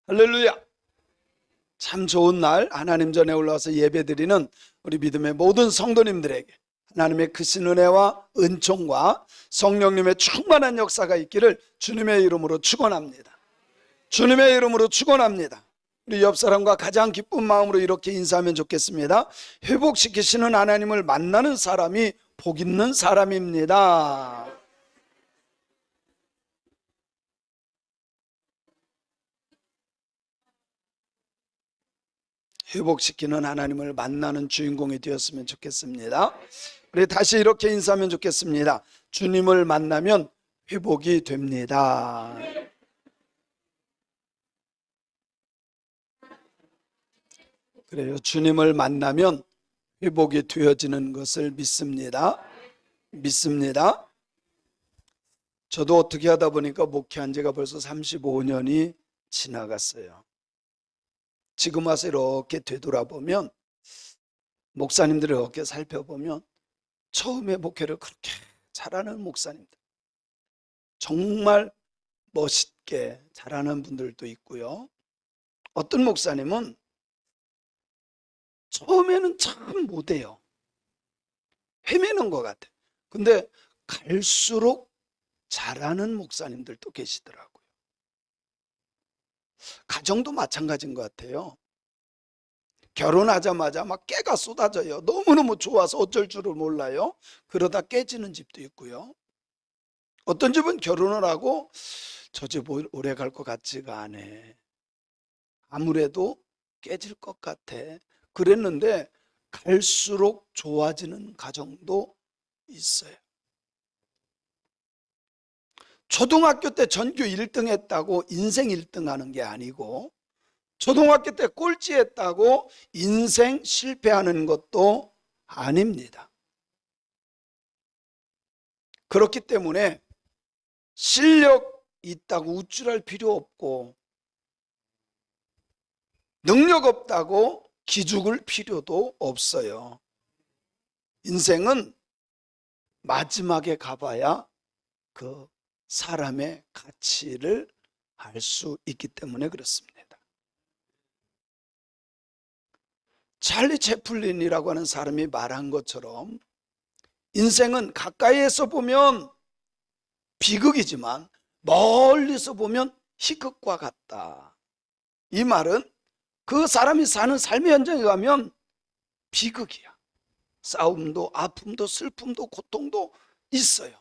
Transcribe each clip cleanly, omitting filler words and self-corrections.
할렐루야. 참 좋은 날 하나님 전에 올라와서 예배드리는 우리 믿음의 모든 성도님들에게 하나님의 크신 은혜와 은총과 성령님의 충만한 역사가 있기를 주님의 이름으로 축원합니다. 주님의 이름으로 축원합니다. 우리 옆 사람과 가장 기쁜 마음으로 이렇게 인사하면 좋겠습니다. 회복시키시는 하나님을 만나는 사람이 복 있는 사람입니다. 회복시키는 하나님을 만나는 주인공이 되었으면 좋겠습니다. 우리 다시 이렇게 인사하면 좋겠습니다. 주님을 만나면 회복이 됩니다. 그래요. 주님을 만나면 회복이 되어지는 것을 믿습니다. 믿습니다. 저도 어떻게 하다 보니까 목회한 지가 벌써 35년이 지나갔어요. 지금 와서 이렇게 되돌아보면, 목사님들을 이렇게 살펴보면 처음에 목회를 그렇게 잘하는 목사님들, 정말 멋있게 잘하는 분들도 있고요. 어떤 목사님은 처음에는 참 못해요. 헤매는 것 같아요. 근데 갈수록 잘하는 목사님들도 계시더라고요. 가정도 마찬가지인 것 같아요. 결혼하자마자 막 깨가 쏟아져요. 너무너무 좋아서 어쩔 줄을 몰라요. 그러다 깨지는 집도 있고요. 어떤 집은 결혼을 하고 저 집 오래 갈 것 같지가 않아, 아무래도 깨질 것 같아, 그랬는데 갈수록 좋아지는 가정도 있어요. 초등학교 때 전교 1등 했다고 인생 1등 하는 게 아니고, 초등학교 때 꼴찌했다고 인생 실패하는 것도 아닙니다. 그렇기 때문에 실력 있다고 우쭐할 필요 없고, 능력 없다고 기죽을 필요도 없어요. 인생은 마지막에 가봐야 그 사람의 가치를 알 수 있기 때문에 그렇습니다. 찰리 채플린이라고 하는 사람이 말한 것처럼 인생은 가까이에서 보면 비극이지만 멀리서 보면 희극과 같다. 이 말은 그 사람이 사는 삶의 현장에 가면 비극이야. 싸움도 아픔도 슬픔도 고통도 있어요.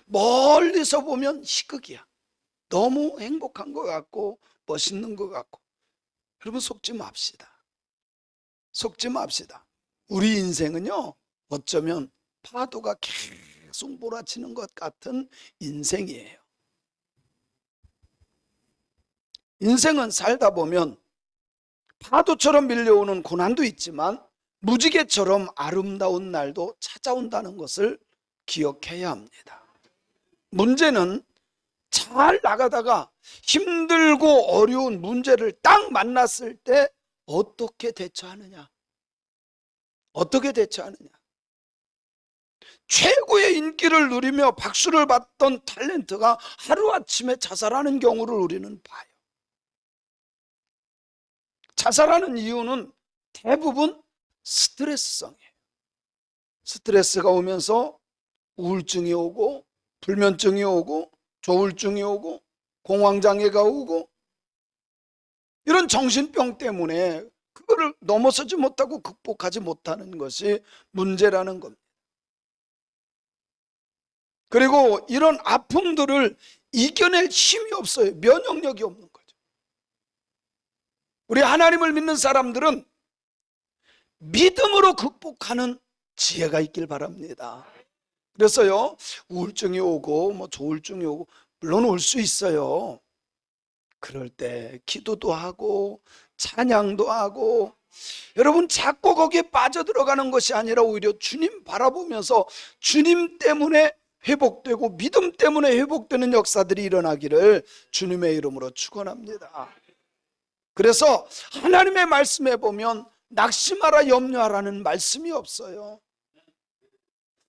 멀리서 보면 희극이야. 너무 행복한 것 같고 멋있는 것 같고. 여러분, 속지 맙시다. 속지 맙시다. 우리 인생은요, 어쩌면 파도가 계속 몰아치는 것 같은 인생이에요. 인생은 살다 보면 파도처럼 밀려오는 고난도 있지만 무지개처럼 아름다운 날도 찾아온다는 것을 기억해야 합니다. 문제는 잘 나가다가 힘들고 어려운 문제를 딱 만났을 때 어떻게 대처하느냐? 어떻게 대처하느냐? 최고의 인기를 누리며 박수를 받던 탤런트가 하루아침에 자살하는 경우를 우리는 봐요. 자살하는 이유는 대부분 스트레스성이에요. 스트레스가 오면서 우울증이 오고, 불면증이 오고, 조울증이 오고, 공황장애가 오고, 이런 정신병 때문에 그거를 넘어서지 못하고 극복하지 못하는 것이 문제라는 겁니다. 그리고 이런 아픔들을 이겨낼 힘이 없어요. 면역력이 없는 거죠. 우리 하나님을 믿는 사람들은 믿음으로 극복하는 지혜가 있길 바랍니다. 그래서요, 우울증이 오고 뭐 조울증이 오고 물론 올 수 있어요. 그럴 때 기도도 하고 찬양도 하고, 여러분 자꾸 거기에 빠져들어가는 것이 아니라 오히려 주님 바라보면서 주님 때문에 회복되고 믿음 때문에 회복되는 역사들이 일어나기를 주님의 이름으로 축원합니다. 그래서 하나님의 말씀에 보면 낙심하라 염려하라는 말씀이 없어요.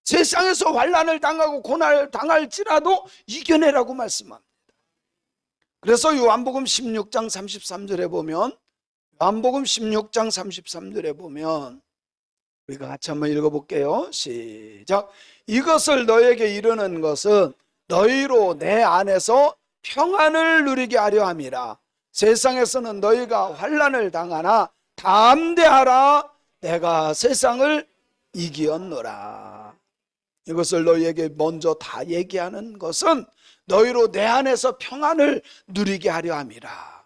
세상에서 환난을 당하고 고난을 당할지라도 이겨내라고 말씀합니다. 그래서 요한복음 16장 33절에 보면, 요한복음 16장 33절에 보면 우리가 같이 한번 읽어볼게요. 시작. 이것을 너에게 이르는 것은 너희로 내 안에서 평안을 누리게 하려 함이라. 세상에서는 너희가 환난을 당하나 담대하라. 내가 세상을 이기었노라. 이것을 너희에게 먼저 다 얘기하는 것은 너희로 내 안에서 평안을 누리게 하려 함이라.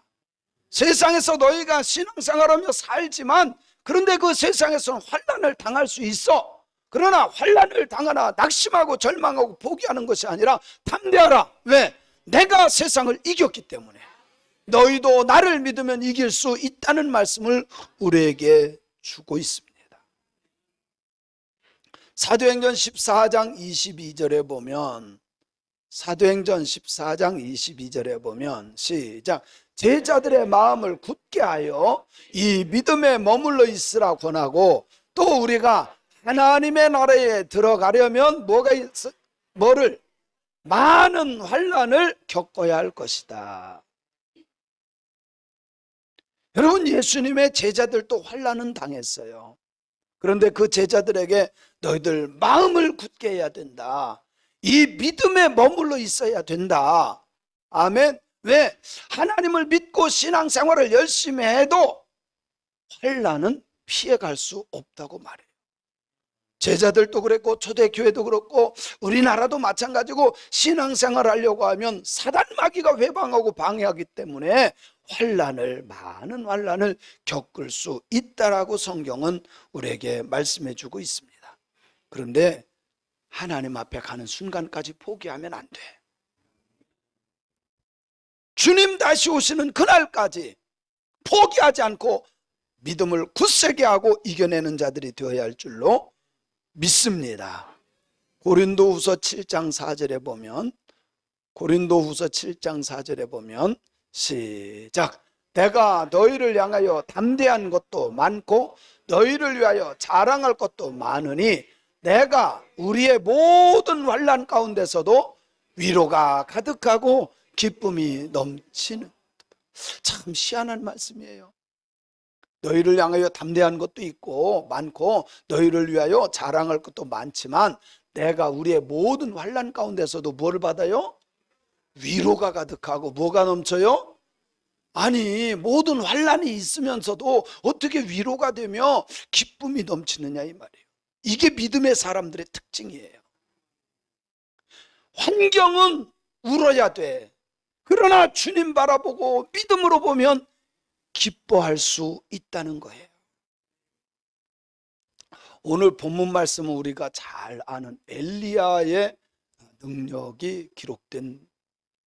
세상에서 너희가 신앙생활하며 살지만, 그런데 그 세상에서는 환난을 당할 수 있어. 그러나 환난을 당하나 낙심하고 절망하고 포기하는 것이 아니라 담대하라. 왜? 내가 세상을 이겼기 때문에. 너희도 나를 믿으면 이길 수 있다는 말씀을 우리에게 주고 있습니다. 사도행전 14장 22절에 보면, 사도행전 14장 22절에 보면 시작. 제자들의 마음을 굳게 하여 이 믿음에 머물러 있으라 권하고, 또 우리가 하나님의 나라에 들어가려면 뭐를 많은 환난을 겪어야 할 것이다. 여러분, 예수님의 제자들도 환난은 당했어요. 그런데 그 제자들에게 너희들 마음을 굳게 해야 된다. 이 믿음에 머물러 있어야 된다. 아멘. 왜? 하나님을 믿고 신앙생활을 열심히 해도 환난은 피해갈 수 없다고 말해요. 제자들도 그랬고 초대교회도 그렇고 우리나라도 마찬가지고, 신앙생활 하려고 하면 사단 마귀가 회방하고 방해하기 때문에 많은 환난을 겪을 수 있다라고 성경은 우리에게 말씀해 주고 있습니다. 그런데 하나님 앞에 가는 순간까지 포기하면 안 돼. 주님 다시 오시는 그날까지 포기하지 않고 믿음을 굳세게 하고 이겨내는 자들이 되어야 할 줄로 믿습니다. 고린도후서 7장 4절에 보면, 고린도후서 7장 4절에 보면 시작. 내가 너희를 향하여 담대한 것도 많고 너희를 위하여 자랑할 것도 많으니 내가 우리의 모든 환난 가운데서도 위로가 가득하고 기쁨이 넘치는. 참 희한한 말씀이에요. 너희를 향하여 담대한 것도 있고 많고 너희를 위하여 자랑할 것도 많지만 내가 우리의 모든 환난 가운데서도 뭐를 받아요? 위로가 가득하고 뭐가 넘쳐요? 아니, 모든 환난이 있으면서도 어떻게 위로가 되며 기쁨이 넘치느냐 이 말이에요. 이게 믿음의 사람들의 특징이에요. 환경은 울어야 돼. 그러나 주님 바라보고 믿음으로 보면 기뻐할 수 있다는 거예요. 오늘 본문 말씀은 우리가 잘 아는 엘리야의 능력이 기록된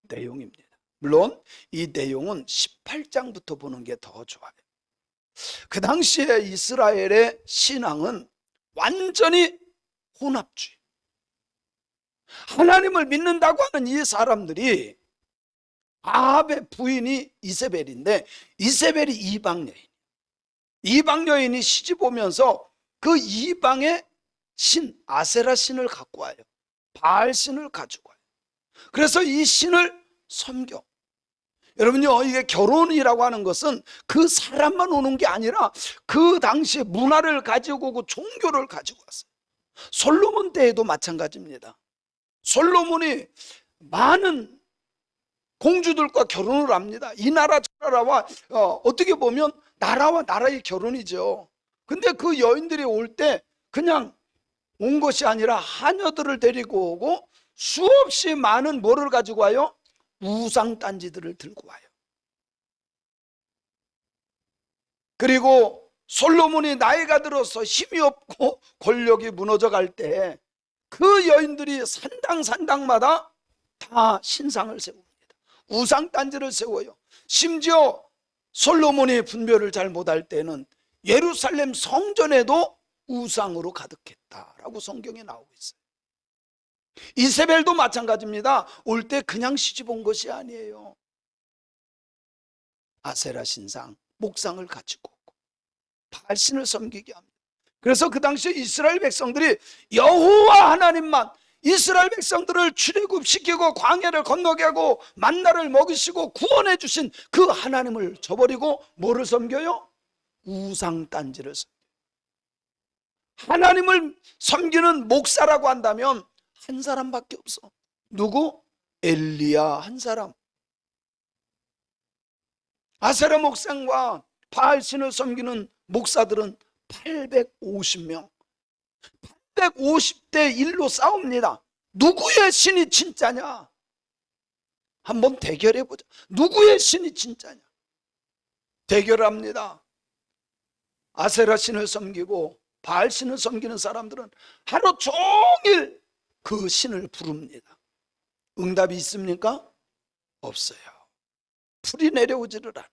내용입니다. 물론 이 내용은 18장부터 보는 게 더 좋아요. 그 당시에 이스라엘의 신앙은 완전히 혼합주의. 하나님을 믿는다고 하는 이 사람들이, 아합의 부인이 이세벨인데 이세벨이 이방 여인. 이방 여인이 시집 오면서 그 이방의 신 아세라 신을 갖고 와요. 바알 신을 가지고 와요. 그래서 이 신을 섬겨. 여러분요, 이게 결혼이라고 하는 것은 그 사람만 오는 게 아니라 그 당시에 문화를 가지고 오고 종교를 가지고 왔어요. 솔로몬 때에도 마찬가지입니다. 솔로몬이 많은 공주들과 결혼을 합니다. 이 나라 저 나라와 어떻게 보면 나라와 나라의 결혼이죠. 근데 그 여인들이 올 때 그냥 온 것이 아니라 하녀들을 데리고 오고 수없이 많은 뭐를 가지고 와요? 우상단지들을 들고 와요. 그리고 솔로몬이 나이가 들어서 힘이 없고 권력이 무너져 갈 때 그 여인들이 산당마다 다 신상을 세웁니다. 우상단지를 세워요. 심지어 솔로몬이 분별을 잘 못할 때는 예루살렘 성전에도 우상으로 가득했다라고 성경에 나오고 있어요. 이세벨도 마찬가지입니다. 올 때 그냥 시집 온 것이 아니에요. 아세라 신상, 목상을 가지고 오고 바알신을 섬기게 합니다. 그래서 그 당시에 이스라엘 백성들이 여호와 하나님만, 이스라엘 백성들을 출애굽시키고 광야를 건너게 하고 만나를 먹이시고 구원해 주신 그 하나님을 저버리고 뭐를 섬겨요? 우상단지를 섬겨요. 하나님을 섬기는 목사라고 한다면 한 사람밖에 없어. 누구? 엘리야 한 사람. 아세라 목상과 바알신을 섬기는 목사들은 850명. 850대 1로 싸웁니다. 누구의 신이 진짜냐? 한번 대결해보자. 누구의 신이 진짜냐? 대결합니다. 아세라 신을 섬기고 바알 신을 섬기는 사람들은 하루 종일 그 신을 부릅니다. 응답이 있습니까? 없어요. 불이 내려오지를 않아요.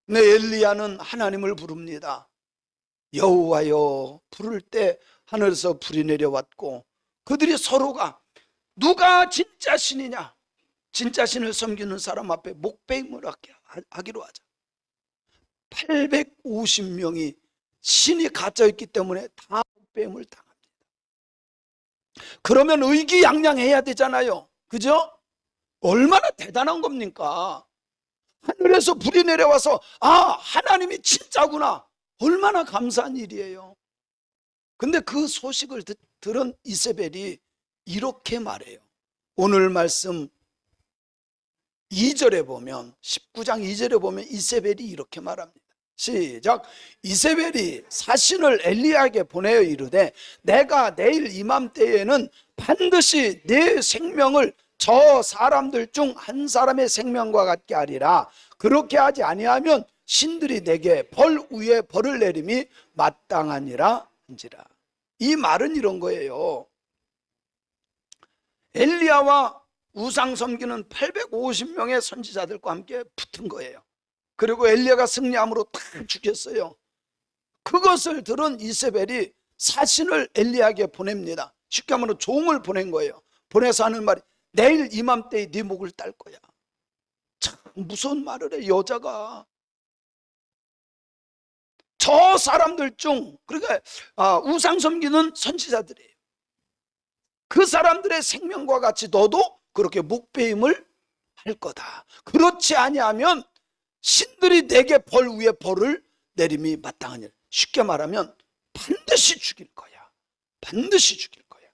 네, 엘리야는 하나님을 부릅니다. 여호와여 부를 때 하늘에서 불이 내려왔고 그들이 서로가 누가 진짜 신이냐, 진짜 신을 섬기는 사람 앞에 목배임을 하기로 하자. 850명이 신이 갇혀있기 때문에 다 목배임을 당합니다. 그러면 의기양양해야 되잖아요. 그죠? 얼마나 대단한 겁니까? 하늘에서 불이 내려와서 하나님이 진짜구나. 얼마나 감사한 일이에요. 근데 그 소식을 들은 이세벨이 이렇게 말해요. 오늘 말씀 2절에 보면 19장 2절에 보면 이세벨이 이렇게 말합니다. 시작. 이세벨이 사신을 엘리야에게 보내어 이르되 내가 내일 이맘때에는 반드시 내 생명을 저 사람들 중 한 사람의 생명과 같게 하리라. 그렇게 하지 아니하면 신들이 내게 벌 위에 벌을 내림이 마땅하니라 한지라. 이 말은 이런 거예요. 엘리야와 우상 섬기는 850명의 선지자들과 함께 붙은 거예요. 그리고 엘리야가 승리함으로 다 죽였어요. 그것을 들은 이세벨이 사신을 엘리야에게 보냅니다. 쉽게 말하면 종을 보낸 거예요. 보내서 하는 말이 내일 이맘때에 네 목을 딸 거야. 참 무서운 말을 해. 여자가 저 사람들 중, 그러니까 우상 섬기는 선지자들이에요. 그 사람들의 생명과 같이 너도 그렇게 목배임을 할 거다. 그렇지 아니하면 신들이 내게 벌 위에 벌을 내림이 마땅하니라. 쉽게 말하면 반드시 죽일 거야. 반드시 죽일 거야.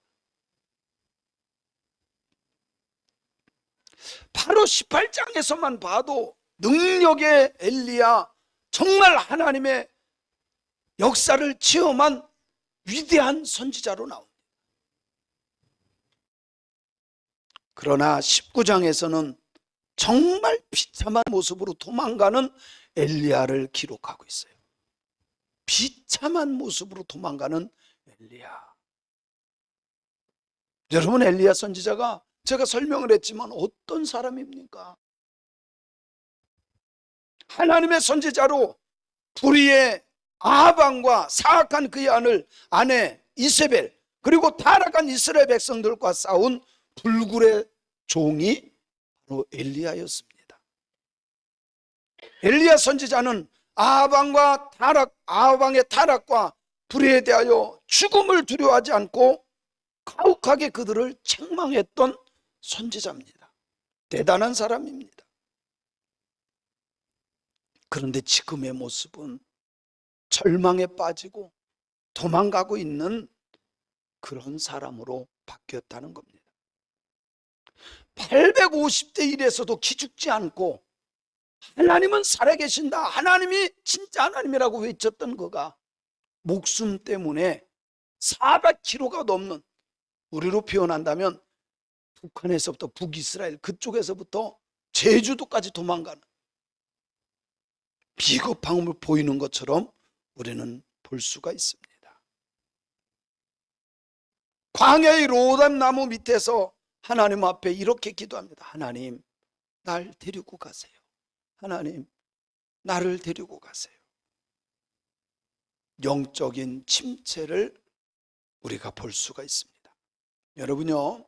바로 18장에서만 봐도 능력의 엘리야, 정말 하나님의 역사를 체험한 위대한 선지자로 나옵니다. 그러나 19장에서는 정말 비참한 모습으로 도망가는 엘리야를 기록하고 있어요. 비참한 모습으로 도망가는 엘리야. 여러분, 엘리야 선지자가 제가 설명을 했지만 어떤 사람입니까? 하나님의 선지자로 불의의 아합왕과 사악한 그의 아내 이세벨, 그리고 타락한 이스라엘 백성들과 싸운 불굴의 종이 바로 엘리야였습니다. 엘리야 선지자는 아합왕의 타락과 불의에 대하여 죽음을 두려워하지 않고 가혹하게 그들을 책망했던 선지자입니다. 대단한 사람입니다. 그런데 지금의 모습은 절망에 빠지고 도망가고 있는 그런 사람으로 바뀌었다는 겁니다. 850대 1에서도 기죽지 않고 하나님은 살아계신다, 하나님이 진짜 하나님이라고 외쳤던 그가 목숨 때문에 400km가 넘는, 우리로 표현한다면 북한에서부터 북이스라엘 그쪽에서부터 제주도까지 도망가는 비겁함을 보이는 것처럼 우리는 볼 수가 있습니다. 광야의 로단 나무 밑에서 하나님 앞에 이렇게 기도합니다. 하나님, 날 데리고 가세요. 하나님, 나를 데리고 가세요. 영적인 침체를 우리가 볼 수가 있습니다. 여러분요,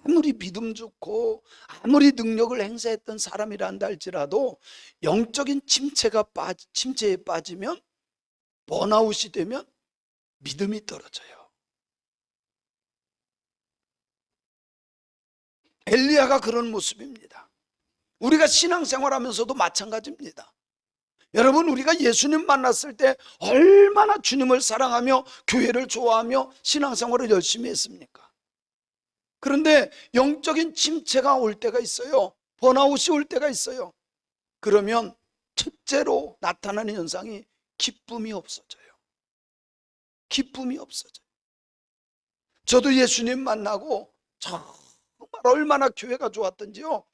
아무리 믿음 좋고 아무리 능력을 행사했던 사람이라 한다 할지라도 영적인 침체에 빠지면, 번아웃이 되면 믿음이 떨어져요. 엘리야가 그런 모습입니다. 우리가 신앙생활하면서도 마찬가지입니다. 여러분, 우리가 예수님 만났을 때 얼마나 주님을 사랑하며 교회를 좋아하며 신앙생활을 열심히 했습니까? 그런데 영적인 침체가 올 때가 있어요. 번아웃이 올 때가 있어요. 그러면 첫째로 나타나는 현상이 기쁨이 없어져요. 기쁨이 없어져요. 저도 예수님 만나고 정말 얼마나 교회가 좋았던지요.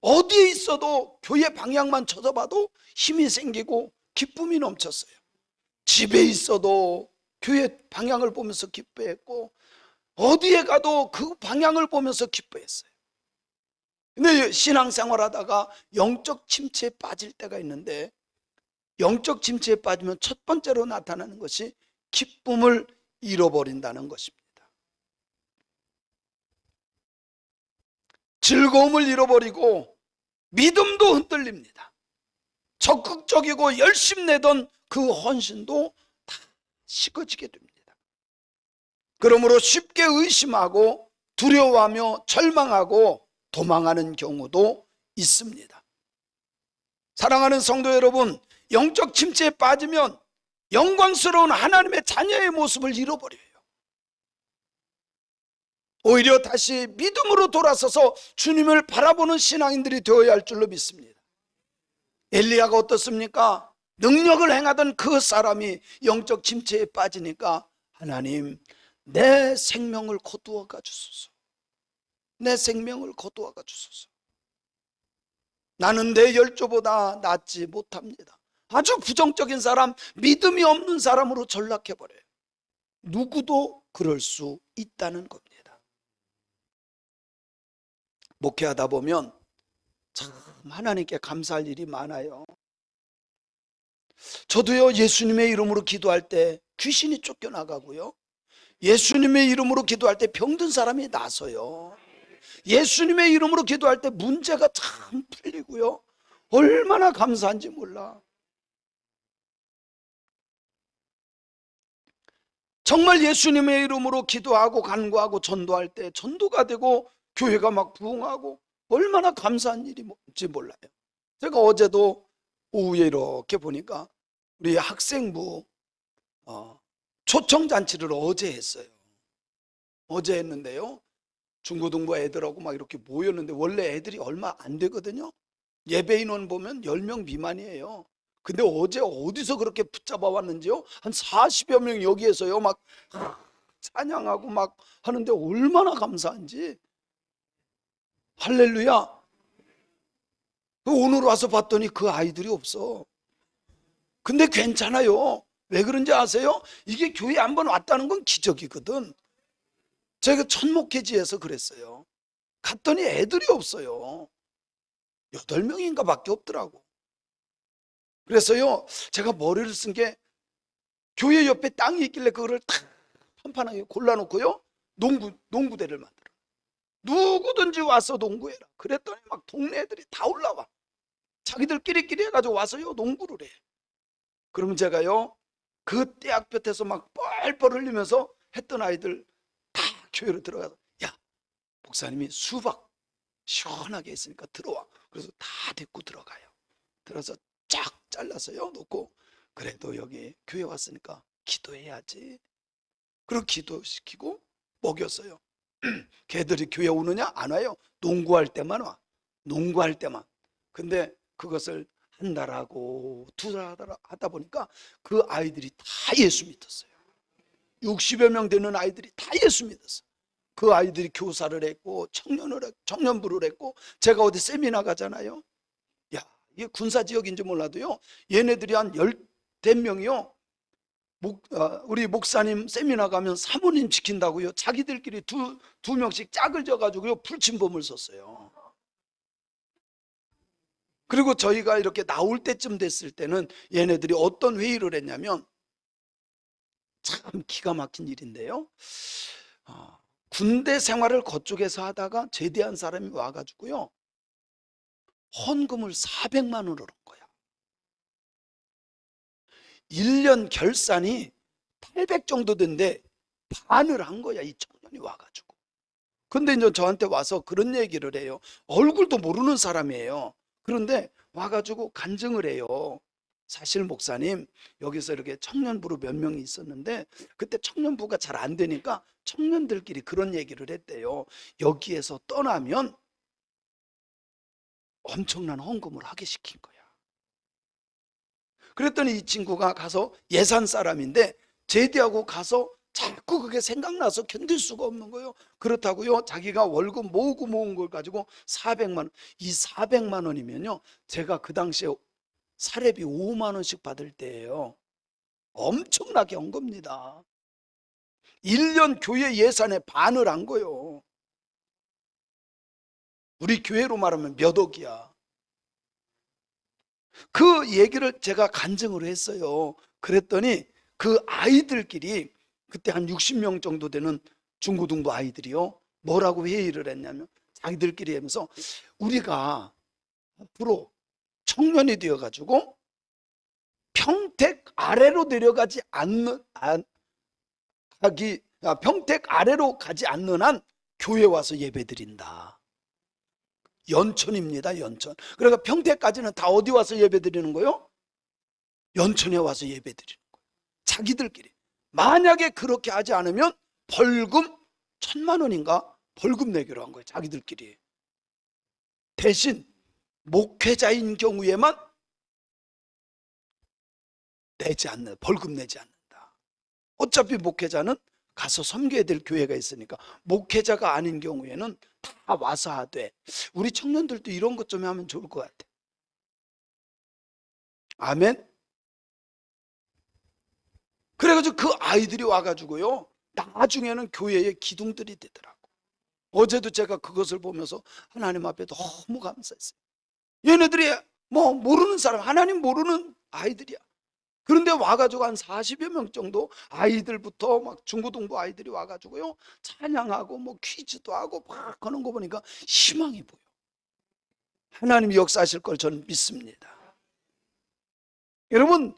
어디에 있어도 교회 방향만 쳐다봐도 힘이 생기고 기쁨이 넘쳤어요. 집에 있어도 교회 방향을 보면서 기뻐했고, 어디에 가도 그 방향을 보면서 기뻐했어요. 근데 신앙생활 하다가 영적 침체에 빠질 때가 있는데, 영적 침체에 빠지면 첫 번째로 나타나는 것이 기쁨을 잃어버린다는 것입니다. 즐거움을 잃어버리고 믿음도 흔들립니다. 적극적이고 열심 내던 그 헌신도 다 식어지게 됩니다. 그러므로 쉽게 의심하고 두려워하며 절망하고 도망하는 경우도 있습니다. 사랑하는 성도 여러분, 영적 침체에 빠지면 영광스러운 하나님의 자녀의 모습을 잃어버려요. 오히려 다시 믿음으로 돌아서서 주님을 바라보는 신앙인들이 되어야 할 줄로 믿습니다. 엘리야가 어떻습니까? 능력을 행하던 그 사람이 영적 침체에 빠지니까, 하나님, 내 생명을 거두어가 주소서. 내 생명을 거두어가 주소서. 나는 내 열조보다 낫지 못합니다. 아주 부정적인 사람, 믿음이 없는 사람으로 전락해버려요. 누구도 그럴 수 있다는 겁니다. 목회하다 보면 참 하나님께 감사할 일이 많아요. 저도요, 예수님의 이름으로 기도할 때 귀신이 쫓겨나가고요, 예수님의 이름으로 기도할 때 병든 사람이 나서요, 예수님의 이름으로 기도할 때 문제가 참 풀리고요, 얼마나 감사한지 몰라. 정말 예수님의 이름으로 기도하고 간구하고 전도할 때 전도가 되고 교회가 막 부흥하고 얼마나 감사한 일인지 몰라요. 제가 어제도 오후에 이렇게 보니까 우리 학생부 초청잔치를 어제 했어요. 어제 했는데요, 중고등부 애들하고 막 이렇게 모였는데, 원래 애들이 얼마 안 되거든요. 예배 인원 보면 10명 미만이에요. 근데 어제 어디서 그렇게 붙잡아 왔는지요, 한 40여 명 여기에서요 막 찬양하고 막 하는데 얼마나 감사한지. 할렐루야. 오늘 와서 봤더니 그 아이들이 없어. 근데 괜찮아요. 왜 그런지 아세요? 이게 교회 한번 왔다는 건 기적이거든. 제가 첫 목회지에서 그랬어요. 갔더니 애들이 없어요. 8명인가 밖에 없더라고. 그래서요, 제가 머리를 쓴 게, 교회 옆에 땅이 있길래 그거를 탁 판판하게 골라놓고요, 농구대를 만들어. 누구든지 와서 농구해라. 그랬더니 막 동네 애들이 다 올라와. 자기들끼리 해가지고 와서요 농구를 해. 그러면 제가요, 그 떼약볕에서 막 뻘뻘 흘리면서 했던 아이들 다 교회로 들어가서, 야, 목사님이 수박 시원하게 했으니까 들어와. 그래서 다 데리고 들어가요. 들어서 쫙 잘라서요 놓고, 그래도 여기 교회 왔으니까 기도해야지. 그리고 기도시키고 먹였어요. 걔들이 교회 오느냐? 안 와요. 농구할 때만 와. 농구할 때만. 근데 그것을 한 달하고 두 달 하다 보니까 그 아이들이 다 예수 믿었어요. 60여 명 되는 아이들이 다 예수 믿었어요. 그 아이들이 교사를 했고 청년부를 했고, 제가 어디 세미나 가잖아요. 야, 이게 군사지역인지 몰라도요, 얘네들이 한 10대명이요 우리 목사님 세미나 가면 사모님 지킨다고요, 자기들끼리 두 명씩 짝을 져가지고요 불침범을 썼어요. 그리고 저희가 이렇게 나올 때쯤 됐을 때는 얘네들이 어떤 회의를 했냐면, 참 기가 막힌 일인데요, 군대 생활을 그쪽에서 하다가 제대한 사람이 와가지고요 헌금을 400만 원을 한 거야. 1년 결산이 800 정도 된데 반을 한 거야, 이 청년이 와가지고. 근데 이제 저한테 와서 그런 얘기를 해요. 얼굴도 모르는 사람이에요. 그런데 와가지고 간증을 해요. 사실 목사님, 여기서 이렇게 청년부로 몇 명이 있었는데 그때 청년부가 잘 안 되니까 청년들끼리 그런 얘기를 했대요. 여기에서 떠나면 엄청난 헌금을 하게 시킨 거야. 그랬더니 이 친구가 가서 예산 사람인데 제대하고 가서 자꾸 그게 생각나서 견딜 수가 없는 거예요. 그렇다고요, 자기가 월급 모으고 모은 걸 가지고 400만 원, 이 400만 원이면요, 제가 그 당시에 사례비 5만 원씩 받을 때예요. 엄청나게 한 겁니다. 1년 교회 예산의 반을 한 거예요. 우리 교회로 말하면 몇 억이야. 그 얘기를 제가 간증을 했어요. 그랬더니 그 아이들끼리, 그때 한 60명 정도 되는 중고등부 아이들이요, 뭐라고 회의를 했냐면 자기들끼리 하면서 우리가 앞으로 청년이 되어가지고 평택 아래로 내려가지 않는 평택 아래로 가지 않는 한 교회 와서 예배 드린다. 연천입니다, 연천. 그러니까 평택까지는 다 어디 와서 예배 드리는 거요? 연천에 와서 예배 드리는 거예요. 자기들끼리. 만약에 그렇게 하지 않으면 벌금 1,000만 원인가 벌금 내기로 한 거예요, 자기들끼리. 대신 목회자인 경우에만 벌금 내지 않는다. 어차피 목회자는 가서 섬겨야 될 교회가 있으니까 목회자가 아닌 경우에는 다 와서 하되, 우리 청년들도 이런 것 좀 하면 좋을 것 같아. 아멘. 그래가지고 그 아이들이 와가지고요, 나중에는 교회의 기둥들이 되더라고. 어제도 제가 그것을 보면서 하나님 앞에 너무 감사했어요. 얘네들이 뭐 모르는 사람, 하나님 모르는 아이들이야. 그런데 와가지고 한 40여 명 정도 아이들부터 막 중고등부 아이들이 와가지고요, 찬양하고 뭐 퀴즈도 하고 막 하는 거 보니까 희망이 보여. 하나님이 역사하실 걸 저는 믿습니다. 여러분,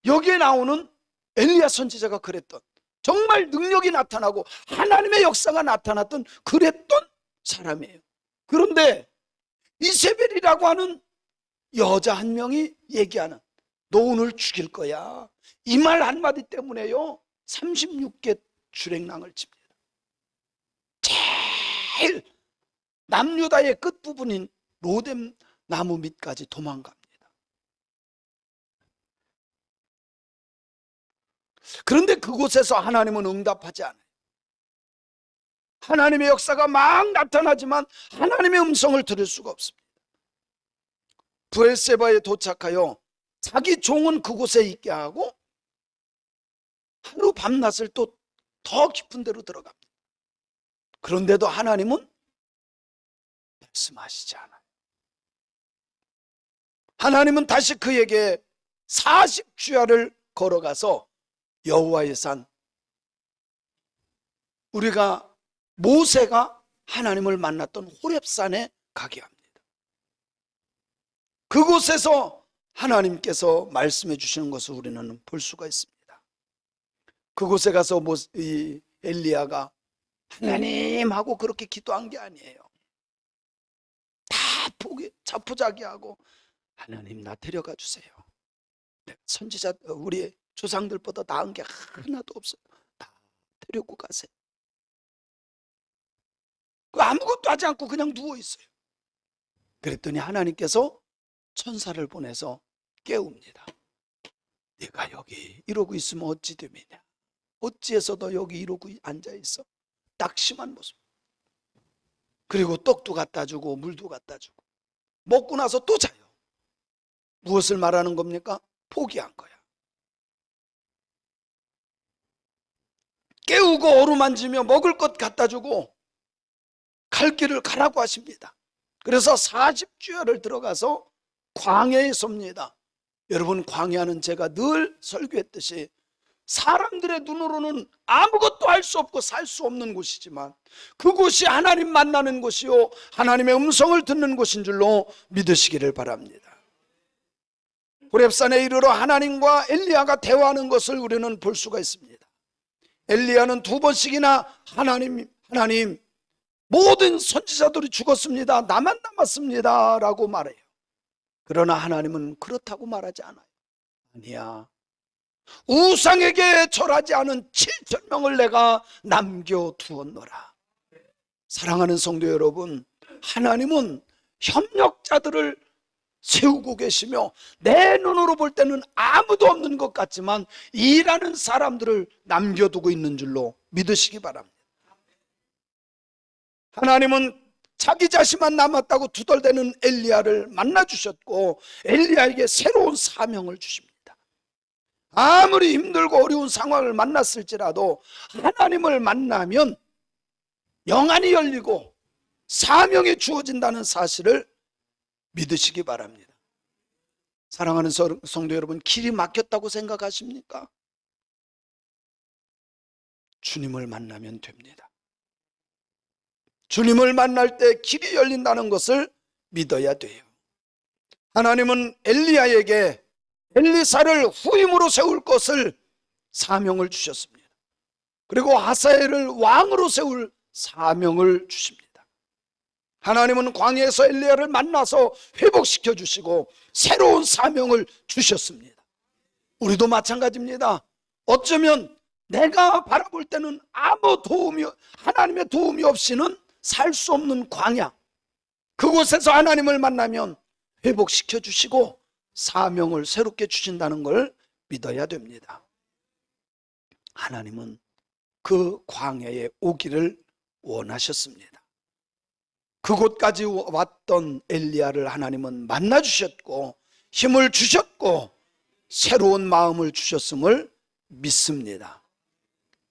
여기에 나오는 엘리야 선지자가 그랬던, 정말 능력이 나타나고 하나님의 역사가 나타났던 그랬던 사람이에요. 그런데 이세벨이라고 하는 여자 한 명이 얘기하는, 너 오늘 죽일 거야, 이 말 한마디 때문에요 36개 주랭랑을 칩니다. 제일 남유다의 끝부분인 로뎀 나무 밑까지 도망갑니다. 그런데 그곳에서 하나님은 응답하지 않아요. 하나님의 역사가 막 나타나지만 하나님의 음성을 들을 수가 없습니다. 브엘세바에 도착하여 자기 종은 그곳에 있게 하고 하루 밤낮을 또 더 깊은 데로 들어갑니다. 그런데도 하나님은 말씀하시지 않아요. 하나님은 다시 그에게 40주야를 걸어가서 여호와의 산, 우리가 모세가 하나님을 만났던 호렙산에 가게 합니다. 그곳에서 하나님께서 말씀해 주시는 것을 우리는 볼 수가 있습니다. 그곳에 가서 이 엘리야가 하나님하고 그렇게 기도한 게 아니에요. 다 자포자기하고 하나님 나 데려가 주세요. 선지자 우리 조상들보다 나은 게 하나도 없어요. 다 데리고 가세요. 아무것도 하지 않고 그냥 누워 있어요. 그랬더니 하나님께서 천사를 보내서 깨웁니다. 네가 여기 이러고 있으면 어찌 됨이냐? 어찌해서 너 여기 이러고 앉아 있어? 낙심한 모습. 그리고 떡도 갖다 주고 물도 갖다 주고, 먹고 나서 또 자요. 무엇을 말하는 겁니까? 포기한 거야. 깨우고 어루만지며 먹을 것 갖다 주고 갈 길을 가라고 하십니다. 그래서 40주야를 들어가서 광야에 섭니다. 여러분, 광야는 제가 늘 설교했듯이 사람들의 눈으로는 아무것도 할 수 없고 살 수 없는 곳이지만 그곳이 하나님 만나는 곳이요 하나님의 음성을 듣는 곳인 줄로 믿으시기를 바랍니다. 호렙산에 이르러 하나님과 엘리야가 대화하는 것을 우리는 볼 수가 있습니다. 엘리야는 두 번씩이나 하나님 모든 선지자들이 죽었습니다, 나만 남았습니다 라고 말해요. 그러나 하나님은 그렇다고 말하지 않아요. 아니야, 우상에게 절하지 않은 7,000명을 내가 남겨두었노라. 사랑하는 성도 여러분, 하나님은 협력자들을 세우고 계시며 내 눈으로 볼 때는 아무도 없는 것 같지만 일하는 사람들을 남겨두고 있는 줄로 믿으시기 바랍니다. 하나님은 자기 자신만 남았다고 투덜대는 엘리야를 만나 주셨고 엘리야에게 새로운 사명을 주십니다. 아무리 힘들고 어려운 상황을 만났을지라도 하나님을 만나면 영안이 열리고 사명이 주어진다는 사실을 믿으시기 바랍니다. 사랑하는 성도 여러분, 길이 막혔다고 생각하십니까? 주님을 만나면 됩니다. 주님을 만날 때 길이 열린다는 것을 믿어야 돼요. 하나님은 엘리야에게 엘리사를 후임으로 세울 것을 사명을 주셨습니다. 그리고 하사엘을 왕으로 세울 사명을 주십니다. 하나님은 광야에서 엘리야를 만나서 회복시켜 주시고 새로운 사명을 주셨습니다. 우리도 마찬가지입니다. 어쩌면 내가 바라볼 때는 아무 도움이, 하나님의 도움이 없이는 살 수 없는 광야, 그곳에서 하나님을 만나면 회복시켜 주시고 사명을 새롭게 주신다는 걸 믿어야 됩니다. 하나님은 그 광야에 오기를 원하셨습니다. 그곳까지 왔던 엘리야를 하나님은 만나 주셨고 힘을 주셨고 새로운 마음을 주셨음을 믿습니다.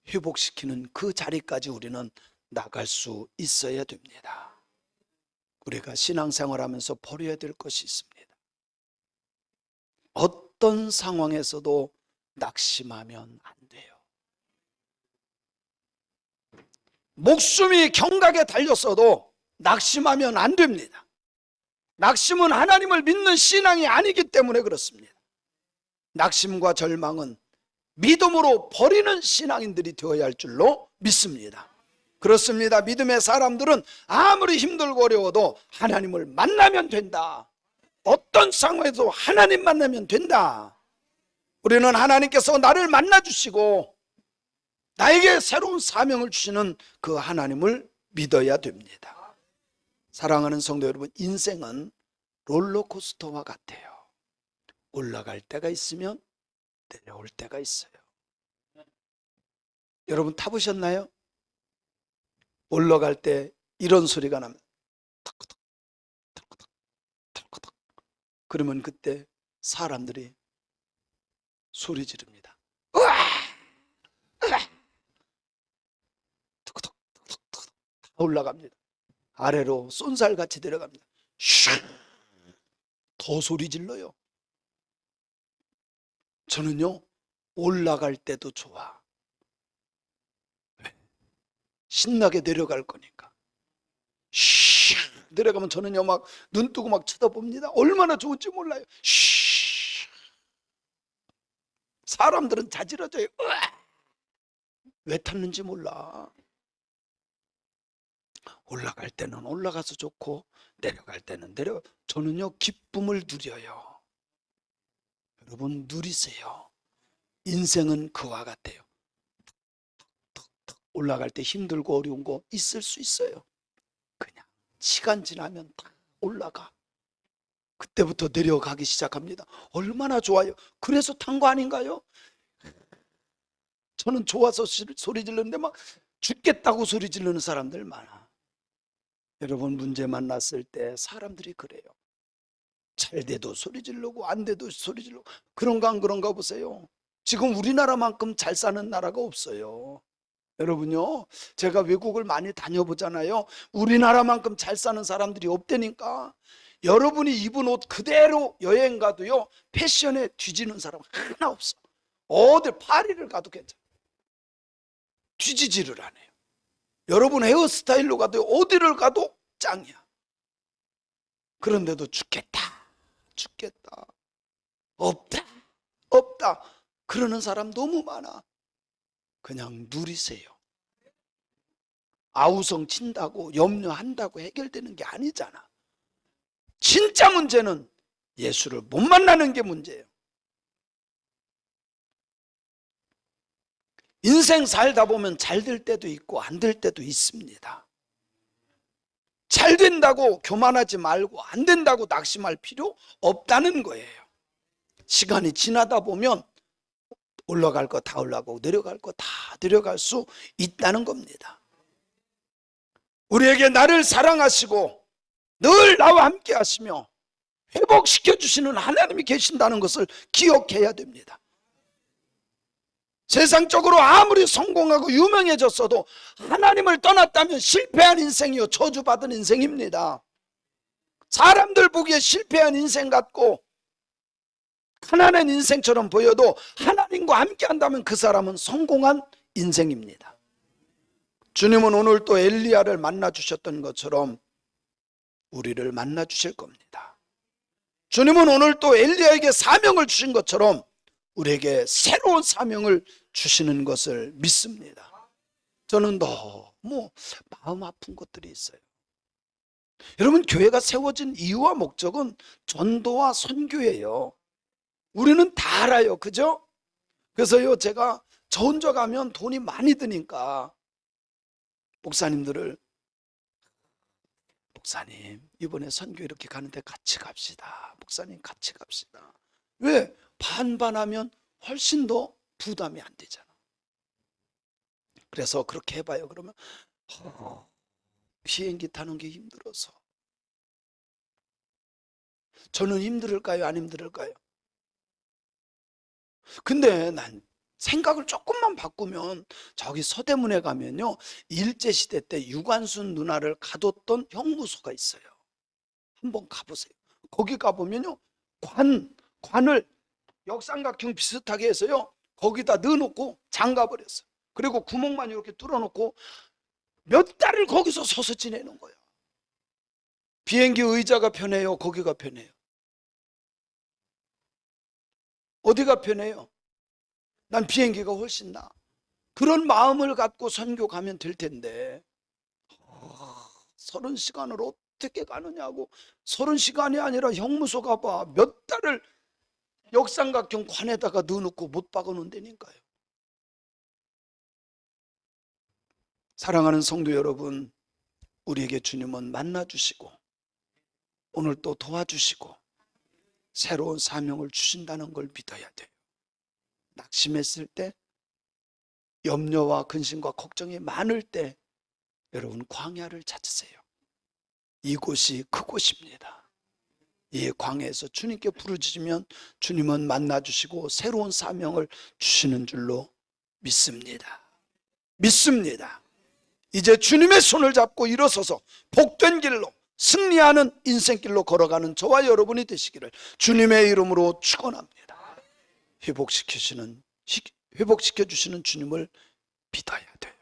회복시키는 그 자리까지 우리는 나갈 수 있어야 됩니다. 우리가 신앙생활하면서 버려야 될 것이 있습니다. 어떤 상황에서도 낙심하면 안 돼요. 목숨이 경각에 달렸어도 낙심하면 안 됩니다. 낙심은 하나님을 믿는 신앙이 아니기 때문에 그렇습니다. 낙심과 절망은 믿음으로 버리는 신앙인들이 되어야 할 줄로 믿습니다. 그렇습니다. 믿음의 사람들은 아무리 힘들고 어려워도 하나님을 만나면 된다. 어떤 상황에도 하나님 만나면 된다. 우리는 하나님께서 나를 만나주시고 나에게 새로운 사명을 주시는 그 하나님을 믿어야 됩니다. 사랑하는 성도 여러분, 인생은 롤러코스터와 같아요. 올라갈 때가 있으면 내려올 때가 있어요. 여러분 타보셨나요? 올라갈 때 이런 소리가 납니다. 탁탁탁, 탁탁탁, 탁탁탁. 그러면 그때 사람들이 소리 지릅니다. 으아! 으아! 탁탁탁, 탁탁탁. 다 올라갑니다. 아래로 쏜살같이 내려갑니다. 슉! 더 소리 질러요. 저는요, 올라갈 때도 좋아. 신나게 내려갈 거니까. 슉! 내려가면 저는요, 막 눈 뜨고 막 쳐다봅니다. 얼마나 좋은지 몰라요. 슉! 사람들은 자지러져요. 으아! 왜 탔는지 몰라. 올라갈 때는 올라가서 좋고 내려갈 때는 내려. 저는요, 기쁨을 누려요. 여러분 누리세요. 인생은 그와 같아요. 툭툭툭 올라갈 때 힘들고 어려운 거 있을 수 있어요. 그냥 시간 지나면 다 올라가. 그때부터 내려가기 시작합니다. 얼마나 좋아요. 그래서 탄 거 아닌가요? 저는 좋아서 소리 지르는데 막 죽겠다고 소리 지르는 사람들 많아. 여러분 문제 만났을 때 사람들이 그래요. 잘 돼도 소리 지르고 안 돼도 소리 지르고. 그런가 안 그런가 보세요. 지금 우리나라만큼 잘 사는 나라가 없어요. 여러분요, 제가 외국을 많이 다녀보잖아요. 우리나라만큼 잘 사는 사람들이 없다니까. 여러분이 입은 옷 그대로 여행 가도요, 패션에 뒤지는 사람 하나 없어. 어딜 파리를 가도 괜찮아. 뒤지지를 않아요. 여러분 헤어스타일로 가도 어디를 가도 짱이야. 그런데도 죽겠다 없다 그러는 사람 너무 많아. 그냥 누리세요. 아우성 친다고 염려한다고 해결되는 게 아니잖아. 진짜 문제는 예수를 못 만나는 게 문제예요. 인생 살다 보면 잘 될 때도 있고 안 될 때도 있습니다. 잘 된다고 교만하지 말고 안 된다고 낙심할 필요 없다는 거예요. 시간이 지나다 보면 올라갈 거 다 올라가고 내려갈 거 다 내려갈 수 있다는 겁니다. 우리에게 나를 사랑하시고 늘 나와 함께 하시며 회복시켜 주시는 하나님이 계신다는 것을 기억해야 됩니다. 세상적으로 아무리 성공하고 유명해졌어도 하나님을 떠났다면 실패한 인생이요, 저주받은 인생입니다. 사람들 보기에 실패한 인생 같고 가난한 인생처럼 보여도 하나님과 함께 한다면 그 사람은 성공한 인생입니다. 주님은 오늘 또 엘리야를 만나 주셨던 것처럼 우리를 만나 주실 겁니다. 주님은 오늘 또 엘리야에게 사명을 주신 것처럼 우리에게 새로운 사명을 주시는 것을 믿습니다. 저는 너무 마음 아픈 것들이 있어요. 여러분, 교회가 세워진 이유와 목적은 전도와 선교예요. 우리는 다 알아요, 그죠? 그래서요, 제가 저 혼자 가면 돈이 많이 드니까 목사님들을, 목사님 이번에 선교 이렇게 가는데 같이 갑시다. 목사님 같이 갑시다. 왜? 반반하면 훨씬 더 부담이 안 되잖아. 그래서 그렇게 해봐요. 그러면 비행기 타는 게 힘들어서. 저는 힘들을까요? 안 힘들을까요? 근데 난 생각을 조금만 바꾸면 저기 서대문에 가면요, 일제시대 때 유관순 누나를 가뒀던 형무소가 있어요. 한번 가보세요. 거기 가보면요, 관을 역삼각형 비슷하게 해서요, 거기다 넣어놓고 잠가버렸어요. 그리고 구멍만 이렇게 뚫어놓고 몇 달을 거기서 서서 지내는 거예요. 비행기 의자가 편해요? 거기가 편해요? 어디가 편해요? 난 비행기가 훨씬 나아. 그런 마음을 갖고 선교 가면 될 텐데 30시간을 어떻게 가느냐고. 30시간이 아니라 형무소 가봐. 몇 달을 역삼각형 관에다가 넣어놓고 못 박아놓는다니까요. 사랑하는 성도 여러분, 우리에게 주님은 만나주시고 오늘 또 도와주시고 새로운 사명을 주신다는 걸 믿어야 돼요. 낙심했을 때, 염려와 근심과 걱정이 많을 때 여러분, 광야를 찾으세요. 이곳이 그곳입니다. 이 광야에서 주님께 부르짖으면 주님은 만나주시고 새로운 사명을 주시는 줄로 믿습니다. 믿습니다. 이제 주님의 손을 잡고 일어서서 복된 길로 승리하는 인생길로 걸어가는 저와 여러분이 되시기를 주님의 이름으로 축원합니다. 회복시켜 주시는 주님을 믿어야 돼요.